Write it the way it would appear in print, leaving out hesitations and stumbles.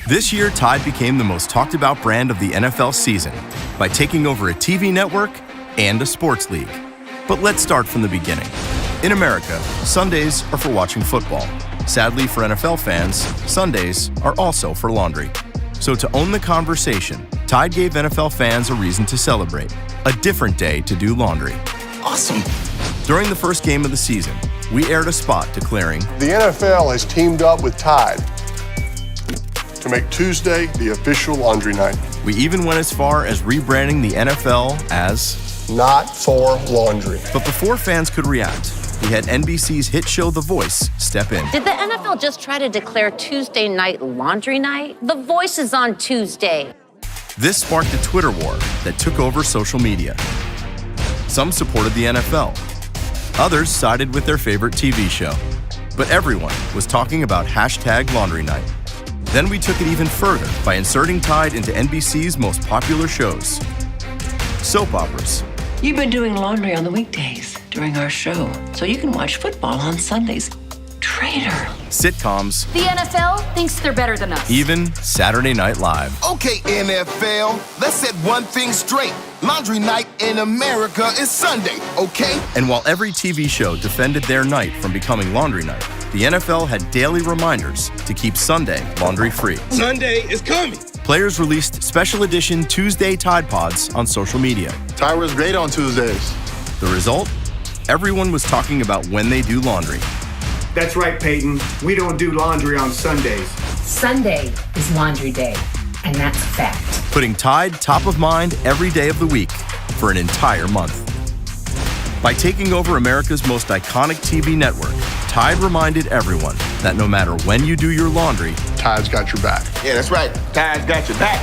This year, Tide became the most talked about brand of the NFL season by taking over a TV network and a sports league. But let's start from the beginning. In America, Sundays are for watching football. Sadly for NFL fans, Sundays are also for laundry. So to own the conversation, Tide gave NFL fans a reason to celebrate, a different day to do laundry. Awesome. During the first game of the season, we aired a spot declaring, The NFL has teamed up with Tide to make Tuesday the official laundry night. We even went as far as rebranding the NFL as Not for laundry. But before fans could react, we had NBC's hit show The Voice step in. Did the NFL just try to declare Tuesday night laundry night? The Voice is on Tuesday. This sparked a Twitter war that took over social media. Some supported the NFL. Others sided with their favorite TV show. But everyone was talking about hashtag laundry night. Then we took it even further by inserting Tide into NBC's most popular shows. Soap operas. You've been doing laundry on the weekdays during our show, so you can watch football on Sundays. Traitor. Sitcoms. The NFL thinks they're better than us. Even Saturday Night Live. Okay, NFL, let's set one thing straight. Laundry night in America is Sunday, okay? And while every TV show defended their night from becoming laundry night, the NFL had daily reminders to keep Sunday laundry-free. Sunday is coming. Players released special edition Tuesday Tide Pods on social media. Tide was great on Tuesdays. The result? Everyone was talking about when they do laundry. That's right, Peyton. We don't do laundry on Sundays. Sunday is laundry day, and that's a fact. Putting Tide top of mind every day of the week for an entire month. By taking over America's most iconic TV network, Tide reminded everyone that no matter when you do your laundry, Tide's got your back. Yeah, that's right. Tide's got your back.